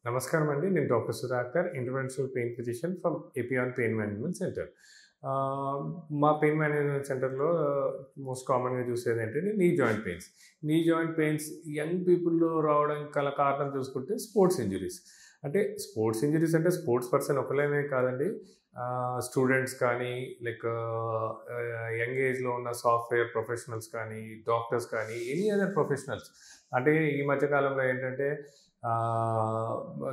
నమస్కారం అండి. నేను doctor Sudhakar, interventional pain physician from ఎపియాన్ పెయిన్ మేనేజ్మెంట్ సెంటర్. మా పెయిన్ మేనేజ్మెంట్ సెంటర్‌లో మోస్ట్ కామన్‌గా చూసేది ఏంటంటే knee joint pains. Knee joint pains young పీపుల్‌లో రావడానికి గల కారణం చూసుకుంటే స్పోర్ట్స్ ఇంజ్యూరీస్. అంటే స్పోర్ట్స్ ఇంజ్యూరీస్ అంటే స్పోర్ట్స్ పర్సన్ ఒకళ్ళనే కాదండి. స్టూడెంట్స్ కానీ, లైక్ యంగ్ ఏజ్‌లో ఉన్న సాఫ్ట్‌వేర్ ప్రొఫెషనల్స్ కానీ, డాక్టర్స్ కానీ, ఎనీ అదర్ ప్రొఫెషనల్స్. అంటే ఈ మధ్య కాలంలో ఏంటంటే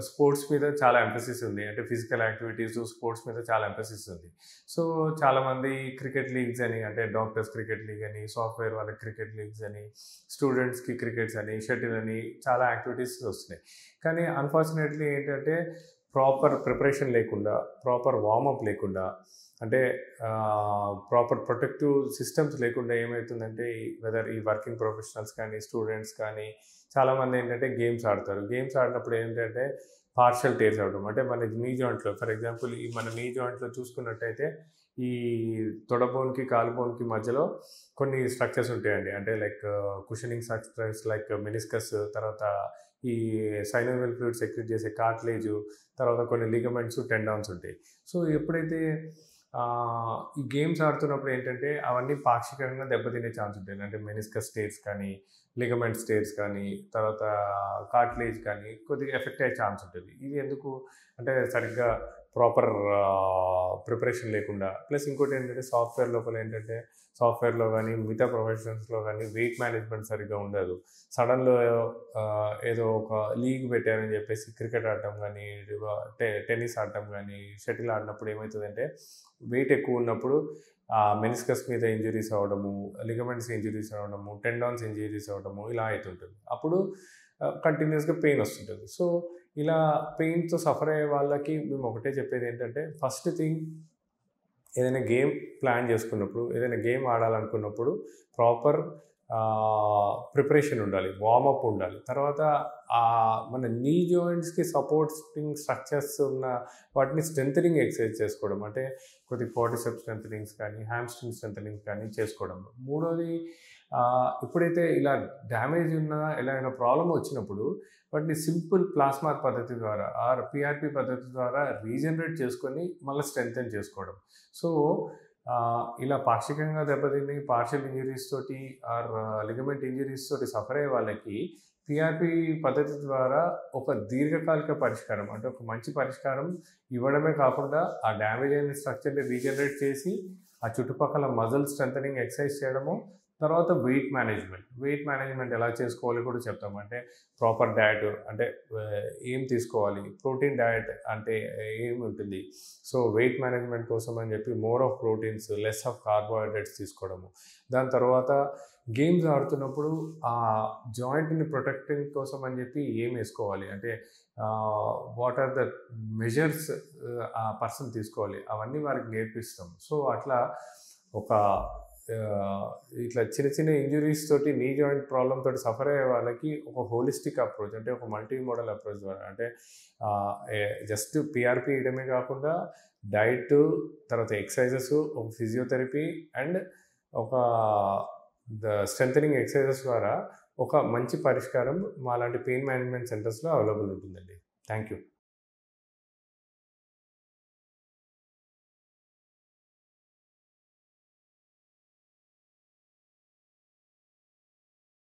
స్పోర్ట్స్ మీద చాలా ఎంఫసిస్ ఉంది. అంటే ఫిజికల్ యాక్టివిటీస్, స్పోర్ట్స్ మీద చాలా ఎంఫసిస్ ఉంది. సో, చాలామంది క్రికెట్ లీగ్స్ అని, అంటే డాక్టర్స్ క్రికెట్ లీగ్ అని, సాఫ్ట్‌వేర్ వాళ్ళకి క్రికెట్ లీగ్స్ అని, స్టూడెంట్స్‌కి క్రికెట్స్ అని, షటిల్ అని చాలా యాక్టివిటీస్ వస్తున్నాయి. కానీ అన్‌ఫార్చునేట్‌లీ ఏంటంటే ప్రాపర్ ప్రిపరేషన్ లేకుండా, ప్రాపర్ వార్మప్ లేకుండా, అంటే ప్రాపర్ ప్రొటెక్టివ్ సిస్టమ్స్ లేకుండా ఏమవుతుందంటే వెదర్ ఈ వర్కింగ్ ప్రొఫెషనల్స్ కానీ, స్టూడెంట్స్ కానీ చాలామంది ఏంటంటే గేమ్స్ ఆడతారు. గేమ్స్ ఆడినప్పుడు ఏంటంటే పార్షియల్ టేర్స్ అవ్వడం. అంటే మన నీ జాయింట్‌లో ఫర్ ఎగ్జాంపుల్ ఈ మన నీ జాయింట్‌లో చూసుకున్నట్టయితే ఈ తొడ బోన్‌కి, కాలు బోన్‌కి మధ్యలో కొన్ని స్ట్రక్చర్స్ ఉంటాయండి. అంటే like cushioning structures like meniscus, తర్వాత ఈ సైనోవియల్ ఫ్లూయిడ్ సెక్రీట్ చేసే కార్టిలేజు, తర్వాత కొన్ని లిగమెంట్స్, టెండాన్స్ ఉంటాయి. సో, ఎప్పుడైతే ఈ గేమ్స్ ఆడుతున్నప్పుడు ఏంటంటే అవన్నీ పాక్షికంగా దెబ్బతినే ఛాన్స్ ఉంటుంది. అంటే మెనిస్కస్ టేర్స్ కానీ, లిగమెంట్స్ టేర్స్ కానీ, తర్వాత కార్టిలేజ్ కానీ కొద్దిగా ఎఫెక్ట్ అయ్యే ఛాన్స్ ఉంటుంది. ఇది ఎందుకు అంటే సరిగ్గా ప్రాపర్ ప్రిపరేషన్ లేకుండా, ప్లస్ ఇంకోటి ఏంటంటే సాఫ్ట్‌వేర్ లోపల ఏంటంటే సాఫ్ట్‌వేర్‌లో కానీ, మిగతా ప్రొఫెషన్స్‌లో కానీ వెయిట్ మేనేజ్మెంట్ సరిగ్గా ఉండదు. సడన్‌లో ఏదో ఒక లీగ్ పెట్టారని చెప్పేసి క్రికెట్ ఆడటం కానీ, టెన్నిస్ ఆడటం కానీ, షటిల్ ఆడినప్పుడు ఏమవుతుందంటే వెయిట్ ఎక్కువ ఉన్నప్పుడు మెనిస్కస్ మీద ఇంజరీస్ అవ్వడము, లిగమెంట్స్ ఇంజరీస్ అవ్వడము, టెండాన్స్ ఇంజరీస్ అవ్వడము ఇలా అవుతుంటుంది. అప్పుడు కంటిన్యూస్‌గా పెయిన్ వస్తుంటుంది. సో, ఇలా పెయిన్‌తో సఫర్ అయ్యే వాళ్ళకి మేము ఒకటే చెప్పేది ఏంటంటే ఫస్ట్ థింగ్ ఏదైనా గేమ్ ప్లాన్ చేసుకున్నప్పుడు, ఏదైనా గేమ్ ఆడాలనుకున్నప్పుడు ప్రాపర్ ప్రిపరేషన్ ఉండాలి, వార్మప్ ఉండాలి. తర్వాత మన నీ జాయింట్స్‌కి సపోర్టింగ్ స్ట్రక్చర్స్ ఉన్న వాటిని స్ట్రెంథెనింగ్ ఎక్సర్సైజ్ చేసుకోవడం. అంటే కొద్దిగా క్వాడ్రిసెప్స్ స్ట్రెంథెనింగ్స్ కానీ, హామ్‌స్ట్రింగ్ స్ట్రెంథెనింగ్స్ కానీ చేసుకోవడం. మూడోది ఎప్పుడైతే ఇలా డ్యామేజ్ ఉన్నా, ఎలాగైనా ప్రాబ్లమ్ వచ్చినప్పుడు వాటిని సింపుల్ ప్లాస్మా పద్ధతి ద్వారా ఆర్ పీఆర్‌పీ పద్ధతి ద్వారా రీజనరేట్ చేసుకొని మళ్ళీ స్ట్రెంథెన్ చేసుకోవడం. సో, ఇలా పాక్షికంగా దెబ్బతిని పార్షియల్ ఇంజరీస్ తోటి ఆర్ లిగమెంట్ ఇంజరీస్ తోటి సఫర్ అయ్యే వాళ్ళకి పీఆర్‌పీ పద్ధతి ద్వారా ఒక దీర్ఘకాలిక పరిష్కారం, అంటే ఒక మంచి పరిష్కారం ఇవ్వడమే కాకుండా ఆ డ్యామేజ్ అయిన స్ట్రక్చర్‌ని రీజనరేట్ చేసి ఆ చుట్టుపక్కల మజిల్ స్ట్రెంథెనింగ్ ఎక్సర్సైజ్ చేయడము. తర్వాత వెయిట్ మేనేజ్మెంట్ ఎలా చేసుకోవాలి కూడా చెప్తాము. అంటే ప్రాపర్ డయట్ అంటే ఏం తీసుకోవాలి, ప్రోటీన్ డయట్ అంటే ఏమి ఉంటుంది. సో, వెయిట్ మేనేజ్మెంట్ కోసం అని చెప్పి more of proteins, less of carbohydrates తీసుకోవడము. దాని తర్వాత గేమ్స్ ఆడుతున్నప్పుడు ఆ జాయింట్‌ని ప్రొటెక్టింగ్ కోసం అని చెప్పి ఏం వేసుకోవాలి, అంటే వాట్ ఆర్ ద మెజర్స్ ఆ పర్సన్ తీసుకోవాలి, అవన్నీ వారికి నేర్పిస్తాం. సో, అట్లా ఒక ఇట్లా చిన్న చిన్న ఇంజురీస్ తోటి నీ జాయింట్ ప్రాబ్లమ్ తోటి సఫర్ అయ్యే వాళ్ళకి ఒక హోలిస్టిక్ అప్రోచ్, అంటే ఒక మల్టీ మోడల్ అప్రోచ్ ద్వారా, అంటే జస్ట్ పీఆర్‌పీ ఇయడమే కాకుండా డైట్, తర్వాత ఎక్సర్సైజెస్, ఒక ఫిజియోథెరపీ అండ్ ఒక స్ట్రెంథెనింగ్ ఎక్సర్సైజెస్ ద్వారా ఒక మంచి పరిష్కారం మాలాంటి పెయిన్ మేనేజ్మెంట్ సెంటర్స్‌లో అవైలబుల్ ఉంటుందండి. Thank you.